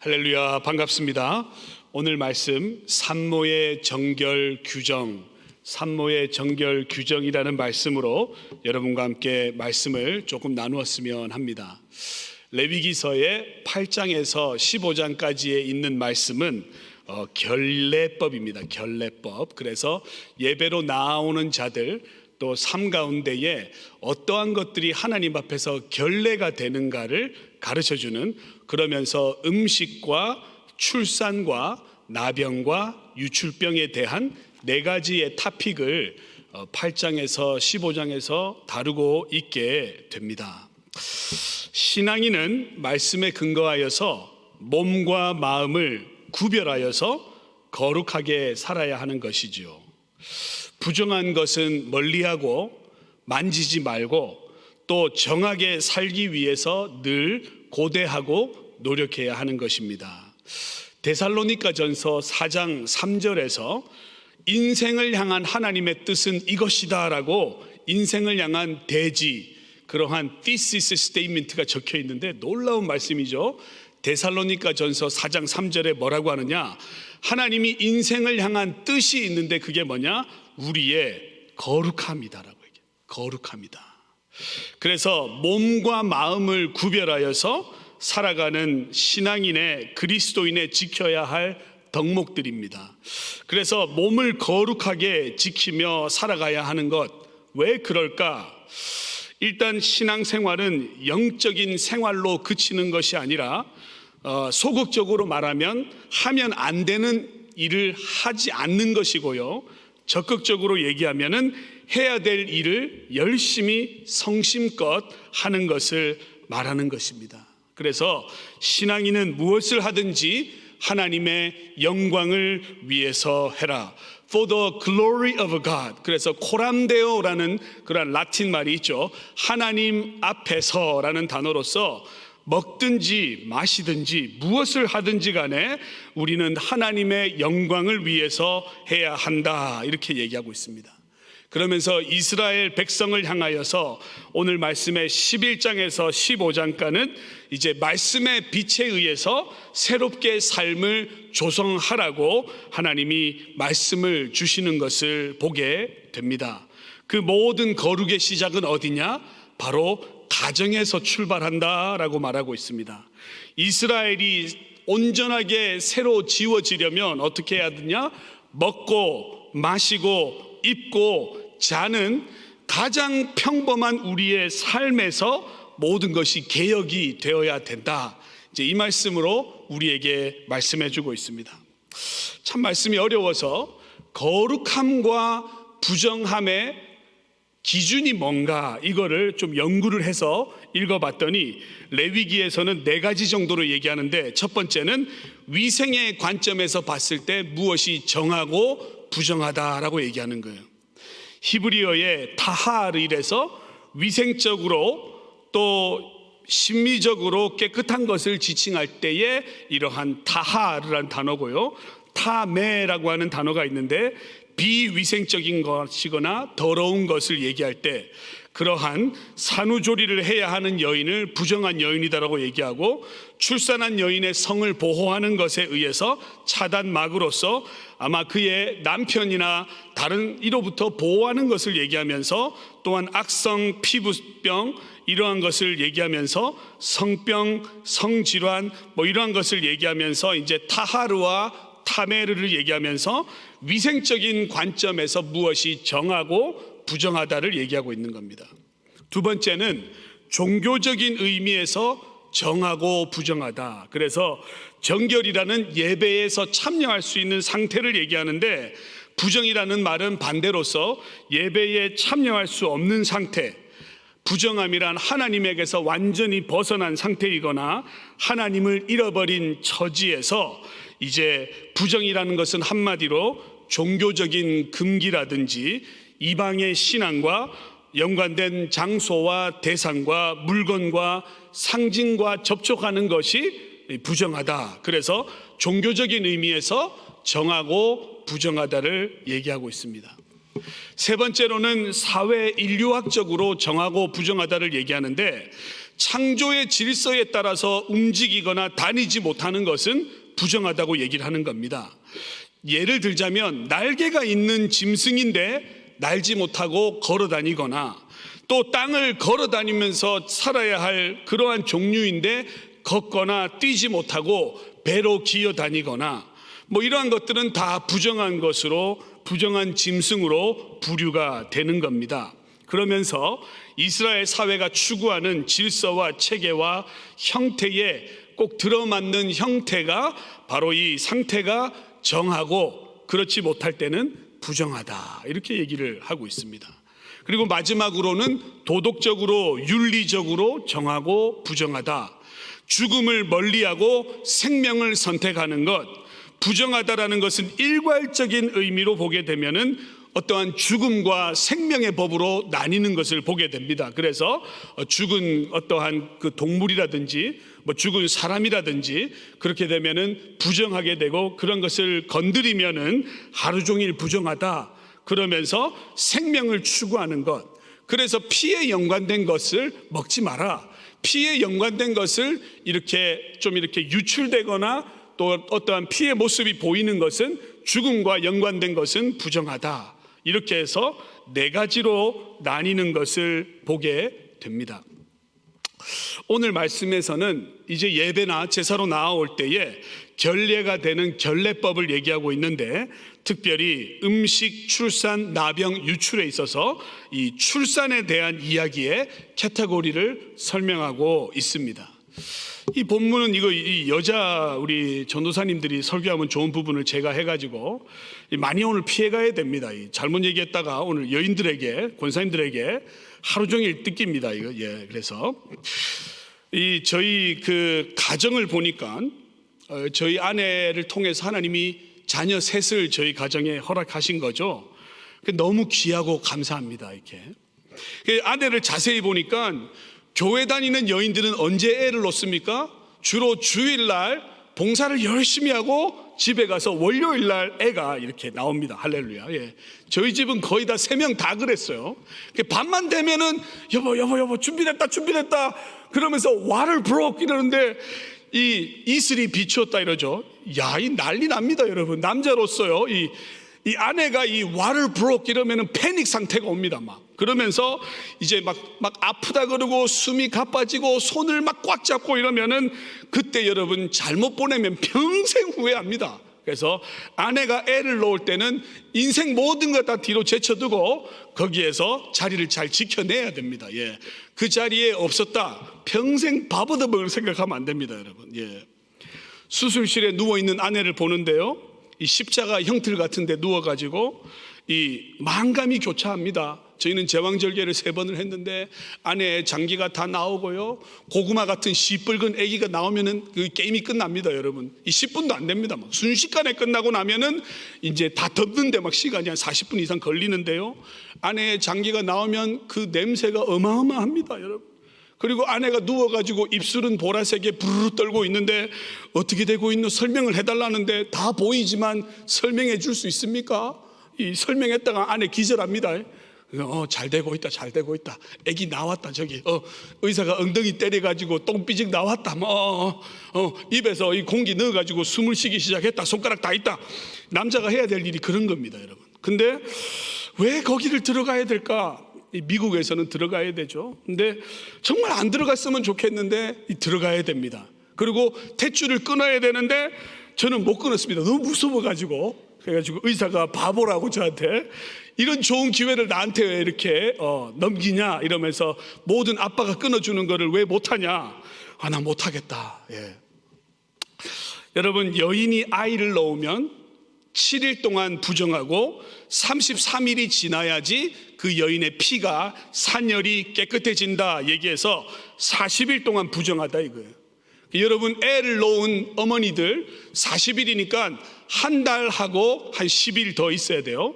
할렐루야, 반갑습니다. 오늘 말씀 산모의 정결 규정, 산모의 정결 규정이라는 말씀으로 여러분과 함께 말씀을 조금 나누었으면 합니다. 레위기서의 8장에서 15장까지에 있는 말씀은 결례법입니다. 결례법. 그래서 예배로 나오는 자들, 또 삶 가운데에 어떠한 것들이 하나님 앞에서 결례가 되는가를 가르쳐주는, 그러면서 음식과 출산과 나병과 유출병에 대한 4가지의 토픽을 8장에서 15장에서 다루고 있게 됩니다. 신앙인은 말씀에 근거하여서 몸과 마음을 구별하여서 거룩하게 살아야 하는 것이지요. 부정한 것은 멀리하고 만지지 말고 또 정하게 살기 위해서 늘 고대하고 노력해야 하는 것입니다. 데살로니가전서 4장 3절에서 인생을 향한 하나님의 뜻은 이것이다 라고 인생을 향한 대지, 그러한 thesis statement가 적혀 있는데 놀라운 말씀이죠. 데살로니가전서 4장 3절에 뭐라고 하느냐, 하나님이 인생을 향한 뜻이 있는데 그게 뭐냐, 우리의 거룩함이다라고 얘기해요. 거룩함이다. 그래서 몸과 마음을 구별하여서 살아가는 신앙인의, 그리스도인의 지켜야 할 덕목들입니다. 그래서 몸을 거룩하게 지키며 살아가야 하는 것, 왜 그럴까? 일단 신앙생활은 영적인 생활로 그치는 것이 아니라 소극적으로 말하면 하면 안 되는 일을 하지 않는 것이고요, 적극적으로 얘기하면은 해야 될 일을 열심히 성심껏 하는 것을 말하는 것입니다. 그래서 신앙인은 무엇을 하든지 하나님의 영광을 위해서 해라. For the glory of God. 그래서 코람데오라는 그런 라틴 말이 있죠. 하나님 앞에서라는 단어로서 먹든지 마시든지 무엇을 하든지 간에 우리는 하나님의 영광을 위해서 해야 한다, 이렇게 얘기하고 있습니다. 그러면서 이스라엘 백성을 향하여서 오늘 말씀의 11장에서 15장까지는 이제 말씀의 빛에 의해서 새롭게 삶을 조성하라고 하나님이 말씀을 주시는 것을 보게 됩니다. 그 모든 거룩의 시작은 어디냐? 바로 가정에서 출발한다라고 말하고 있습니다. 이스라엘이 온전하게 새로 지워지려면 어떻게 해야 되냐? 먹고 마시고 입고 자는 가장 평범한 우리의 삶에서 모든 것이 개혁이 되어야 된다. 이제 이 말씀으로 우리에게 말씀해 주고 있습니다. 참 말씀이 어려워서 거룩함과 부정함의 기준이 뭔가, 이거를 좀 연구를 해서 읽어봤더니 레위기에서는 4가지 정도로 얘기하는데, 첫 번째는 위생의 관점에서 봤을 때 무엇이 정하고 부정하다라고 얘기하는 거예요. 히브리어의 타하르에서 위생적으로 또 심미적으로 깨끗한 것을 지칭할 때에 이러한 타하르라는 단어고요, 타메라고 하는 단어가 있는데 비위생적인 것이거나 더러운 것을 얘기할 때 그러한 산후조리를 해야 하는 여인을 부정한 여인이다라고 얘기하고, 출산한 여인의 성을 보호하는 것에 의해서 차단막으로서 아마 그의 남편이나 다른 이로부터 보호하는 것을 얘기하면서, 또한 악성 피부병 이러한 것을 얘기하면서 성병, 성질환 이러한 것을 얘기하면서 이제 타하르와 타메르를 얘기하면서 위생적인 관점에서 무엇이 정하고 부정하다를 얘기하고 있는 겁니다. 두 번째는 종교적인 의미에서 정하고 부정하다. 그래서 정결이라는 예배에서 참여할 수 있는 상태를 얘기하는데, 부정이라는 말은 반대로서 예배에 참여할 수 없는 상태, 부정함이란 하나님에게서 완전히 벗어난 상태이거나 하나님을 잃어버린 처지에서, 이제 부정이라는 것은 한마디로 종교적인 금기라든지 이방의 신앙과 연관된 장소와 대상과 물건과 상징과 접촉하는 것이 부정하다. 그래서 종교적인 의미에서 정하고 부정하다를 얘기하고 있습니다. 세 번째로는 사회 인류학적으로 정하고 부정하다를 얘기하는데, 창조의 질서에 따라서 움직이거나 다니지 못하는 것은 부정하다고 얘기를 하는 겁니다. 예를 들자면 날개가 있는 짐승인데 날지 못하고 걸어 다니거나, 또 땅을 걸어 다니면서 살아야 할 그러한 종류인데 걷거나 뛰지 못하고 배로 기어 다니거나, 뭐 이러한 것들은 다 부정한 것으로, 부정한 짐승으로 부류가 되는 겁니다. 그러면서 이스라엘 사회가 추구하는 질서와 체계와 형태에 꼭 들어맞는 형태가 바로 이 상태가 정하고 그렇지 못할 때는 부정하다, 이렇게 얘기를 하고 있습니다. 그리고 마지막으로는 도덕적으로 윤리적으로 정하고 부정하다, 죽음을 멀리하고 생명을 선택하는 것. 부정하다라는 것은 일괄적인 의미로 보게 되면은 어떠한 죽음과 생명의 법으로 나뉘는 것을 보게 됩니다. 그래서 죽은 어떠한 그 동물이라든지 뭐 죽은 사람이라든지 그렇게 되면은 부정하게 되고, 그런 것을 건드리면은 하루 종일 부정하다 그러면서 생명을 추구하는 것. 그래서 피에 연관된 것을 먹지 마라. 피에 연관된 것을 이렇게 좀 이렇게 유출되거나 또 어떠한 피의 모습이 보이는 것은, 죽음과 연관된 것은 부정하다. 이렇게 해서 네 가지로 나뉘는 것을 보게 됩니다. 오늘 말씀에서는 이제 예배나 제사로 나아올 때에 결례가 되는 결례법을 얘기하고 있는데, 특별히 음식, 출산, 나병, 유출에 있어서 이 출산에 대한 이야기의 카테고리를 설명하고 있습니다. 이 본문은 이 여자 우리 전도사님들이 설교하면 좋은 부분을 제가 해가지고 많이 오늘 피해가야 됩니다. 잘못 얘기했다가 오늘 여인들에게, 권사님들에게 하루 종일 뜯깁니다. 이거. 예, 그래서 저희 그 가정을 보니까 저희 아내를 통해서 하나님이 자녀 셋을 저희 가정에 허락하신 거죠. 너무 귀하고 감사합니다. 이렇게 아내를 자세히 보니까 교회 다니는 여인들은 언제 애를 놓습니까? 주로 주일날 봉사를 열심히 하고 집에 가서 월요일날 애가 이렇게 나옵니다. 할렐루야. 예. 저희 집은 거의 다 3명 다 그랬어요. 밤만 되면은 여보 준비됐다 그러면서 water broke 이러는데 이 이슬이 비추었다 이러죠. 야, 이 난리 납니다, 여러분. 남자로서요, 이 아내가 이 water broke 이러면은 패닉 상태가 옵니다. 막 그러면서 이제 막 아프다 그러고 숨이 가빠지고 손을 막 꽉 잡고 이러면은 그때 여러분 잘못 보내면 평생 후회합니다. 그래서 아내가 애를 놓을 때는 인생 모든 것 다 뒤로 제쳐두고 거기에서 자리를 잘 지켜내야 됩니다. 예. 그 자리에 없었다 평생 바보도 먹을 생각하면 안 됩니다, 여러분. 예. 수술실에 누워있는 아내를 보는데요, 이 십자가 형틀 같은 데 누워가지고 이 만감이 교차합니다. 저희는 제왕절개를 3번을 했는데 아내의 장기가 다 나오고요, 고구마 같은 시뻘건 아기가 나오면은 그 게임이 끝납니다, 여러분. 이 10분도 안 됩니다. 막 순식간에 끝나고 나면은 이제 다 덮는데 막 시간이 한 40분 이상 걸리는데요, 아내의 장기가 나오면 그 냄새가 어마어마합니다, 여러분. 그리고 아내가 누워가지고 입술은 보라색에 부르르 떨고 있는데 어떻게 되고 있노 설명을 해달라는데 다 보이지만 설명해 줄 수 있습니까? 이 설명했다가 아내 기절합니다. 잘 되고 있다. 애기 나왔다. 저기 의사가 엉덩이 때려가지고 똥삐직 나왔다. 입에서 이 공기 넣어가지고 숨을 쉬기 시작했다. 손가락 다 있다. 남자가 해야 될 일이 그런 겁니다, 여러분. 근데 왜 거기를 들어가야 될까? 미국에서는 들어가야 되죠. 근데 정말 안 들어갔으면 좋겠는데 들어가야 됩니다. 그리고 탯줄을 끊어야 되는데 저는 못 끊었습니다. 너무 무서워가지고. 그래가지고 의사가 바보라고 저한테, 이런 좋은 기회를 나한테 왜 이렇게 넘기냐 이러면서 모든 아빠가 끊어주는 거를 왜 못하냐. 나 못하겠다. 예. 여러분, 여인이 아이를 낳으면 7일 동안 부정하고 33일이 지나야지 그 여인의 피가 산열이 깨끗해진다 얘기해서 40일 동안 부정하다 이거예요. 여러분, 애를 놓은 어머니들 40일이니까 한 달하고 한 10일 더 있어야 돼요.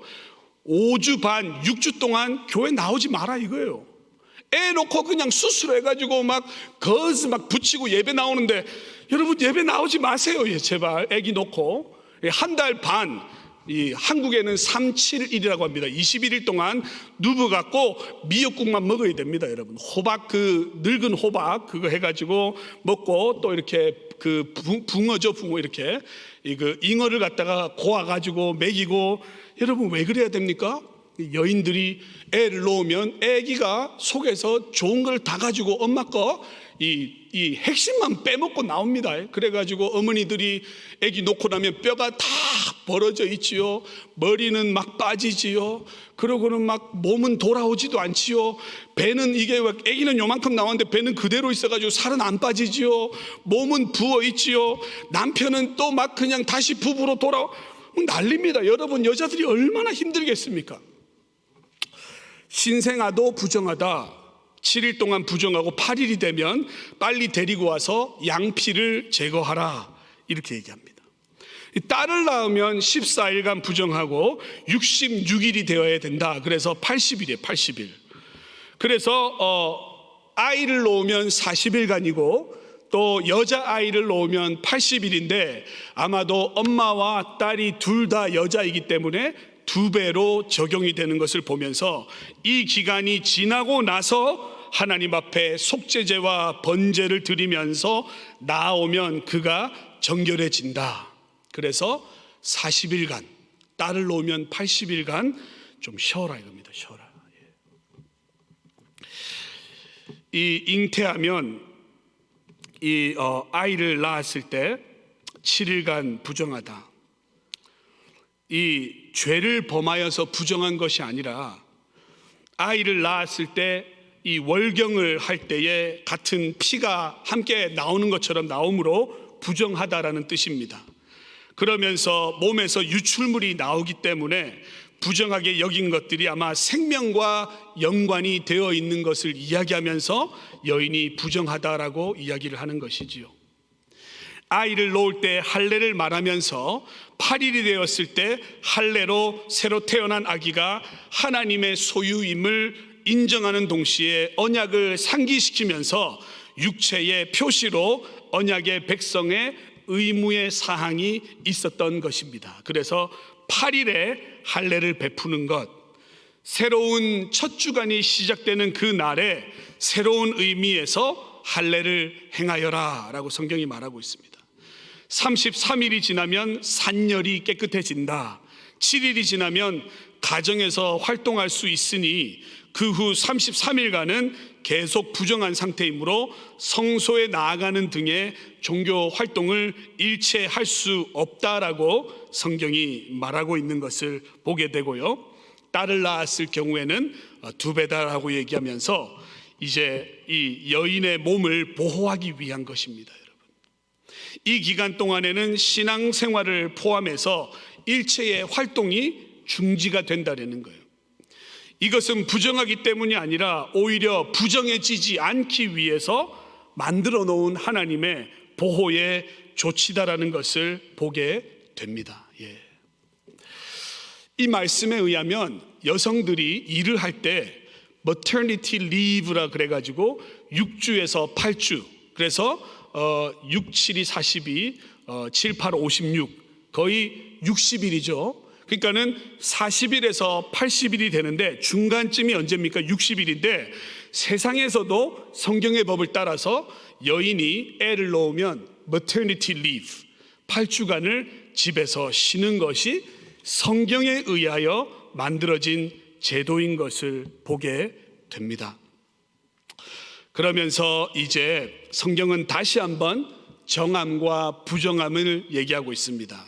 5주 반, 6주 동안 교회 나오지 마라 이거예요. 애 놓고 그냥 수술해가지고 막 거스 막 붙이고 예배 나오는데, 여러분 예배 나오지 마세요. 제발 애기 놓고 한 달 반 이 한국에는 371이라고 합니다. 21일 동안 누브 갖고 미역국만 먹어야 됩니다, 여러분. 호박, 그 늙은 호박 그거 해가지고 먹고, 또 이렇게 그 붕어죠, 붕어. 이렇게 그 잉어를 갖다가 고아가지고 먹이고. 여러분, 왜 그래야 됩니까? 여인들이 애를 놓으면 애기가 속에서 좋은 걸 다 가지고 엄마 거 이 핵심만 빼먹고 나옵니다. 그래가지고 어머니들이 애기 놓고 나면 뼈가 다 벌어져 있지요. 머리는 막 빠지지요. 그러고는 막 몸은 돌아오지도 않지요. 배는, 이게 애기는 요만큼 나왔는데 배는 그대로 있어가지고 살은 안 빠지지요. 몸은 부어 있지요. 남편은 또 막 그냥 다시 부부로 난립니다. 여러분, 여자들이 얼마나 힘들겠습니까? 신생아도 부정하다. 7일 동안 부정하고 8일이 되면 빨리 데리고 와서 양피를 제거하라, 이렇게 얘기합니다. 딸을 낳으면 14일간 부정하고 66일이 되어야 된다. 그래서 80일이에요. 80일. 그래서 아이를 놓으면 40일간이고 또 여자아이를 놓으면 80일인데 아마도 엄마와 딸이 둘 다 여자이기 때문에 2배로 적용이 되는 것을 보면서 이 기간이 지나고 나서 하나님 앞에 속죄제와 번제를 드리면서 나오면 그가 정결해진다. 그래서 40일간, 딸을 놓으면 80일간 좀 쉬어라 이겁니다. 쉬어라. 이 잉태하면 이 아이를 낳았을 때 7일간 부정하다. 이 죄를 범하여서 부정한 것이 아니라 아이를 낳았을 때 이 월경을 할 때에 같은 피가 함께 나오는 것처럼 나오므로 부정하다라는 뜻입니다. 그러면서 몸에서 유출물이 나오기 때문에 부정하게 여긴 것들이 아마 생명과 연관이 되어 있는 것을 이야기하면서 여인이 부정하다라고 이야기를 하는 것이지요. 아이를 놓을 때 할례를 말하면서 8일이 되었을 때 할례로 새로 태어난 아기가 하나님의 소유임을 인정하는 동시에 언약을 상기시키면서 육체의 표시로 언약의 백성의 의무의 사항이 있었던 것입니다. 그래서 8일에 할례를 베푸는 것, 새로운 첫 주간이 시작되는 그 날에 새로운 의미에서 할례를 행하여라 라고 성경이 말하고 있습니다. 33일이 지나면 산열이 깨끗해진다. 7일이 지나면 가정에서 활동할 수 있으니 그 후 33일간은 계속 부정한 상태이므로 성소에 나아가는 등의 종교 활동을 일체 할 수 없다라고 성경이 말하고 있는 것을 보게 되고요. 딸을 낳았을 경우에는 2배다라고 얘기하면서 이제 이 여인의 몸을 보호하기 위한 것입니다. 여러분, 이 기간 동안에는 신앙생활을 포함해서 일체의 활동이 중지가 된다는 거예요. 이것은 부정하기 때문이 아니라 오히려 부정해지지 않기 위해서 만들어 놓은 하나님의 보호의 조치다라는 것을 보게 됩니다. 이 말씀에 의하면 여성들이 일을 할 때 maternity leave라 그래가지고 6주에서 8주, 그래서 6, 7이 42, 7, 8, 56, 거의 60일이죠. 그러니까는 40일에서 80일이 되는데 중간쯤이 언제입니까? 60일인데 세상에서도 성경의 법을 따라서 여인이 애를 놓으면 maternity leave, 8주간을 집에서 쉬는 것이 성경에 의하여 만들어진 제도인 것을 보게 됩니다. 그러면서 이제 성경은 다시 한번 정함과 부정함을 얘기하고 있습니다.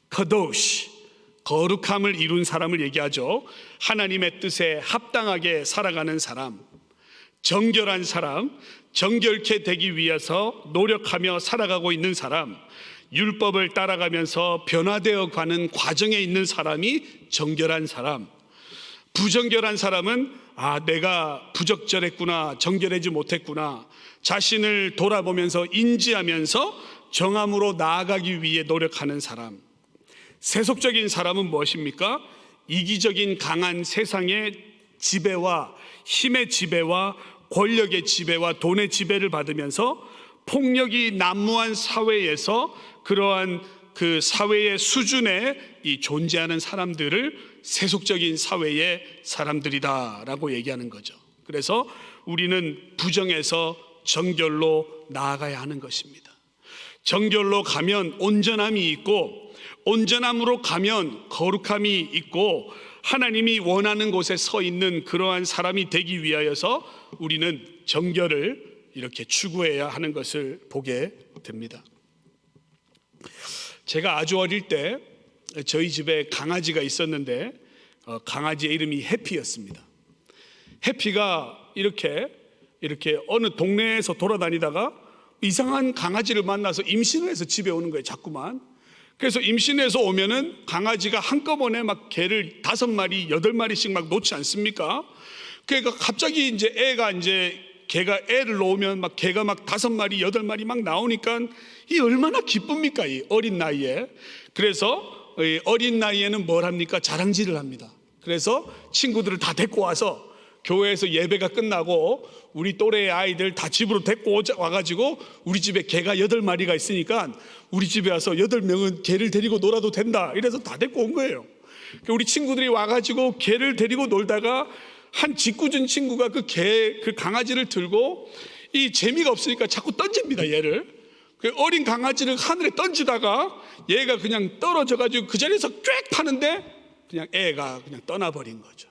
카도시, 거룩함을 이룬 사람을 얘기하죠. 하나님의 뜻에 합당하게 살아가는 사람, 정결한 사람, 정결케 되기 위해서 노력하며 살아가고 있는 사람, 율법을 따라가면서 변화되어 가는 과정에 있는 사람이 정결한 사람. 부정결한 사람은 내가 부적절했구나, 정결하지 못했구나, 자신을 돌아보면서 인지하면서 정함으로 나아가기 위해 노력하는 사람. 세속적인 사람은 무엇입니까? 이기적인 강한 세상의 지배와 힘의 지배와 권력의 지배와 돈의 지배를 받으면서 폭력이 난무한 사회에서 그러한 그 사회의 수준에 이 존재하는 사람들을 세속적인 사회의 사람들이다라고 얘기하는 거죠. 그래서 우리는 부정에서 정결로 나아가야 하는 것입니다. 정결로 가면 온전함이 있고, 온전함으로 가면 거룩함이 있고, 하나님이 원하는 곳에 서 있는 그러한 사람이 되기 위하여서 우리는 정결을 이렇게 추구해야 하는 것을 보게 됩니다. 제가 아주 어릴 때 저희 집에 강아지가 있었는데 강아지의 이름이 해피였습니다. 해피가 이렇게 어느 동네에서 돌아다니다가 이상한 강아지를 만나서 임신을 해서 집에 오는 거예요, 자꾸만. 그래서 임신해서 오면은 강아지가 한꺼번에 막 개를 5마리, 8마리씩 막 놓지 않습니까? 그러니까 갑자기 이제 개가 애를 놓으면 막 개가 막 5마리, 8마리 막 나오니까 이 얼마나 기쁩니까, 이 어린 나이에. 그래서 이 어린 나이에는 뭘 합니까? 자랑질을 합니다. 그래서 친구들을 다 데리고 와서 교회에서 예배가 끝나고 우리 또래의 아이들 다 집으로 데리고 와가지고 우리 집에 개가 8마리가 있으니까 우리 집에 와서 8명은 개를 데리고 놀아도 된다, 이래서 다 데리고 온 거예요. 우리 친구들이 와가지고 개를 데리고 놀다가 한 짓궂은 친구가 그 강아지를 들고 이 재미가 없으니까 자꾸 던집니다, 얘를. 그 어린 강아지를 하늘에 던지다가 얘가 그냥 떨어져가지고 그 자리에서 꽥 하는데 그냥 애가 그냥 떠나버린 거죠.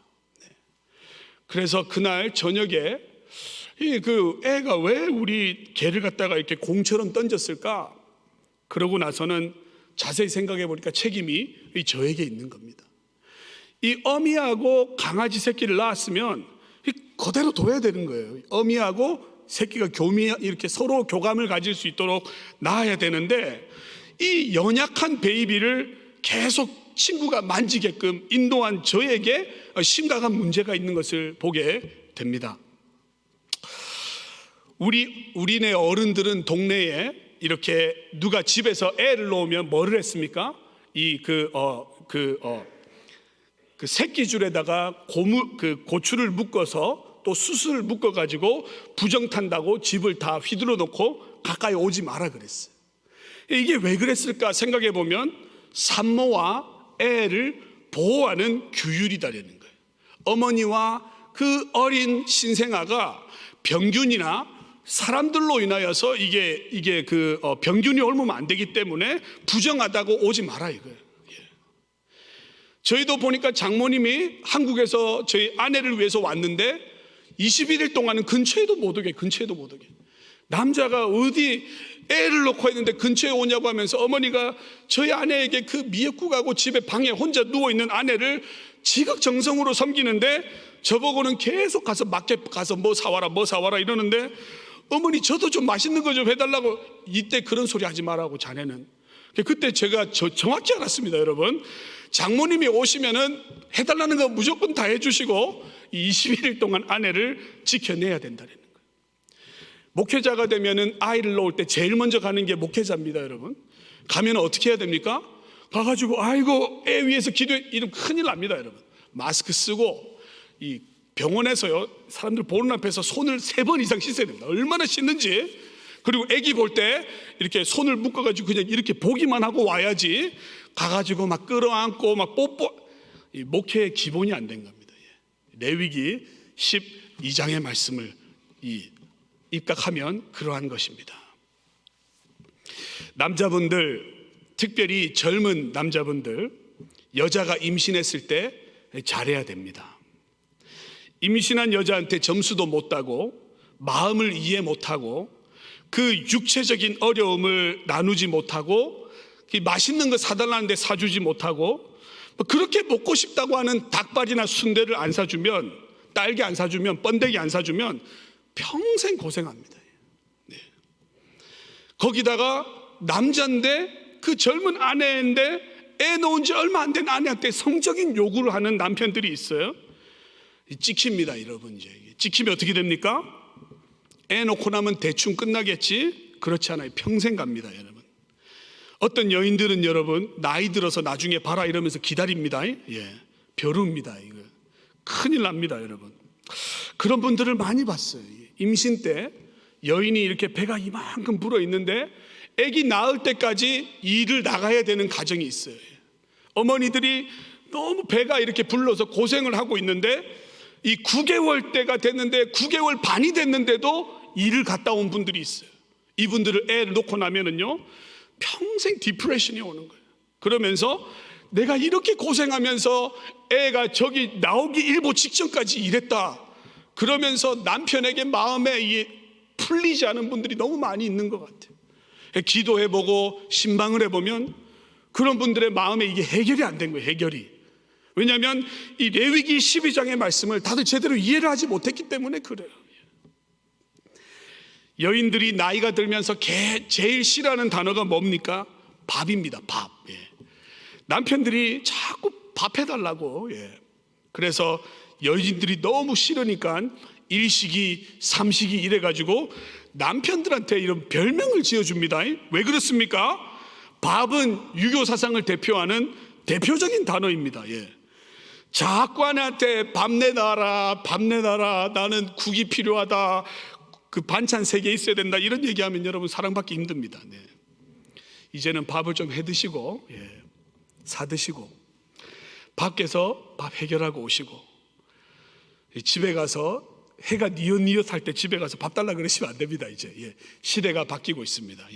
그래서 그날 저녁에 그 애가 왜 우리 개를 갖다가 이렇게 공처럼 던졌을까? 그러고 나서는 자세히 생각해 보니까 책임이 저에게 있는 겁니다. 이 어미하고 강아지 새끼를 낳았으면 그대로 둬야 되는 거예요. 어미하고 새끼가 이렇게 서로 교감을 가질 수 있도록 낳아야 되는데, 이 연약한 베이비를 계속 친구가 만지게끔 인도한 저에게 심각한 문제가 있는 것을 보게 됩니다. 우리네 어른들은 동네에 이렇게 누가 집에서 애를 놓으면 뭐를 했습니까? 그 새끼줄에다가 고추를 묶어서 또 수수를 묶어가지고 부정 탄다고 집을 다 휘둘러 놓고 가까이 오지 마라 그랬어요. 이게 왜 그랬을까 생각해 보면 산모와 애를 보호하는 규율이다라는 거예요. 어머니와 그 어린 신생아가 병균이나 사람들로 인하여서 이게 병균이 옮으면 안 되기 때문에 부정하다고 오지 마라 이거예요. 저희도 보니까 장모님이 한국에서 저희 아내를 위해서 왔는데 21일 동안은 근처에도 못 오게. 남자가 어디 애를 놓고 있는데 근처에 오냐고 하면서 어머니가 저희 아내에게 그 미역국하고 집에 방에 혼자 누워있는 아내를 지극정성으로 섬기는데 저보고는 계속 가서 마켓 가서 뭐 사와라 이러는데, 어머니 저도 좀 맛있는 거 좀 해달라고. 이때 그런 소리 하지 말라고, 자네는. 그때 제가 정확히 알았습니다, 여러분. 장모님이 오시면은 해달라는 거 무조건 다 해주시고 21일 동안 아내를 지켜내야 된다는 거예요. 목회자가 되면은 아이를 놓을 때 제일 먼저 가는 게 목회자입니다, 여러분. 가면 어떻게 해야 됩니까? 가가지고 아이고 애 위해서 기도해, 이러면 큰일 납니다, 여러분. 마스크 쓰고 이 병원에서요, 사람들 보는 앞에서 손을 3번 이상 씻어야 됩니다. 얼마나 씻는지. 그리고 아기 볼 때 이렇게 손을 묶어가지고 그냥 이렇게 보기만 하고 와야지, 가가지고 막 끌어안고 막 뽀뽀. 이 목회의 기본이 안 된 겁니다. 레위기 12장의 말씀을 입각하면 그러한 것입니다. 남자분들, 특별히 젊은 남자분들, 여자가 임신했을 때 잘해야 됩니다. 임신한 여자한테 점수도 못 따고 마음을 이해 못하고 그 육체적인 어려움을 나누지 못하고 맛있는 거 사달라는데 사주지 못하고 그렇게 먹고 싶다고 하는 닭발이나 순대를 안 사주면, 딸기 안 사주면, 번데기 안 사주면 평생 고생합니다. 네. 거기다가 남자인데 그 젊은 아내인데 애 놓은 지 얼마 안 된 아내한테 성적인 요구를 하는 남편들이 있어요. 찍힙니다, 여러분. 이제 찍히면 어떻게 됩니까? 애 놓고 나면 대충 끝나겠지? 그렇지 않아요. 평생 갑니다, 여러분. 어떤 여인들은 여러분 나이 들어서 나중에 봐라 이러면서 기다립니다. 벼루입니다. 이거 큰일 납니다, 여러분. 그런 분들을 많이 봤어요. 임신 때 여인이 이렇게 배가 이만큼 불어 있는데 아기 낳을 때까지 일을 나가야 되는 가정이 있어요. 어머니들이 너무 배가 이렇게 불러서 고생을 하고 있는데 이 9개월 때가 됐는데 9개월 반이 됐는데도 일을 갔다 온 분들이 있어요. 이분들을 애를 놓고 나면은요 평생 디프레션이 오는 거예요. 그러면서 내가 이렇게 고생하면서 애가 저기 나오기 일보 직전까지 일했다 그러면서 남편에게 마음에 풀리지 않은 분들이 너무 많이 있는 것 같아요. 기도해보고 신방을 해보면 그런 분들의 마음에 이게 해결이 안 된 거예요. 해결이. 왜냐하면 이 레위기 12장의 말씀을 다들 제대로 이해를 하지 못했기 때문에 그래요. 여인들이 나이가 들면서 제일 싫어하는 단어가 뭡니까? 밥입니다. 밥. 남편들이 자꾸 밥 해달라고. 그래서 여인들이 너무 싫으니까 일식이 삼식이 이래가지고 남편들한테 이런 별명을 지어줍니다. 왜 그렇습니까? 밥은 유교 사상을 대표하는 대표적인 단어입니다. 자꾸 아내한테 밥 내놔라, 밥 내놔라, 나는 국이 필요하다, 그 반찬 3개 있어야 된다, 이런 얘기하면 여러분 사랑받기 힘듭니다. 이제는 밥을 좀 해드시고 사드시고 밖에서 밥 해결하고 오시고 집에 가서 해가 니엇니엇할 때 집에 가서 밥 달라 그러시면 안 됩니다. 이제 시대가 바뀌고 있습니다.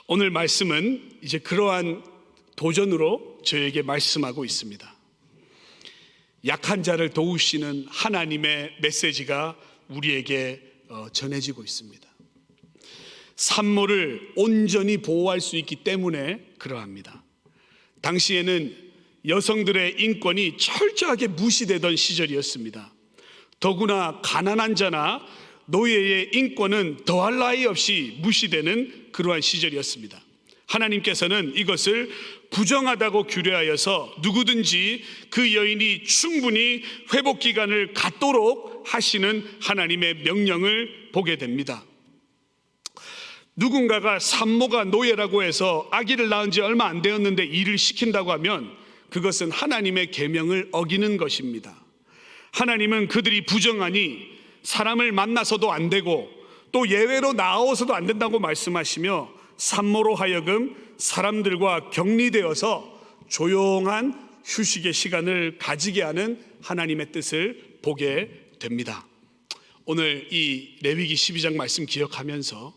오늘 말씀은 이제 그러한 도전으로 저에게 말씀하고 있습니다. 약한 자를 도우시는 하나님의 메시지가 우리에게 전해지고 있습니다. 산모를 온전히 보호할 수 있기 때문에 그러합니다. 당시에는 여성들의 인권이 철저하게 무시되던 시절이었습니다. 더구나 가난한 자나 노예의 인권은 더할 나위 없이 무시되는 그러한 시절이었습니다. 하나님께서는 이것을 부정하다고 규례하여서 누구든지 그 여인이 충분히 회복 기간을 갖도록 하시는 하나님의 명령을 보게 됩니다. 누군가가 산모가 노예라고 해서 아기를 낳은 지 얼마 안 되었는데 일을 시킨다고 하면 그것은 하나님의 계명을 어기는 것입니다. 하나님은 그들이 부정하니 사람을 만나서도 안 되고 또 예외로 나와서도 안 된다고 말씀하시며 산모로 하여금 사람들과 격리되어서 조용한 휴식의 시간을 가지게 하는 하나님의 뜻을 보게 됩니다. 오늘 이 레위기 12장 말씀 기억하면서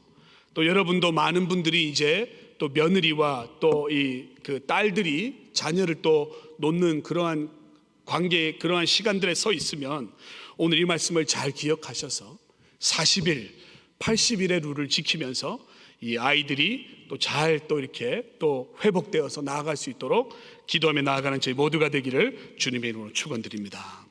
또 여러분도 많은 분들이 이제 또 며느리와 또 그 딸들이 자녀를 또 놓는 그러한 관계, 그러한 시간들에 서 있으면 오늘 이 말씀을 잘 기억하셔서 40일, 80일의 룰을 지키면서 이 아이들이 또 잘 또 이렇게 또 회복되어서 나아갈 수 있도록 기도하며 나아가는 저희 모두가 되기를 주님의 이름으로 축원드립니다.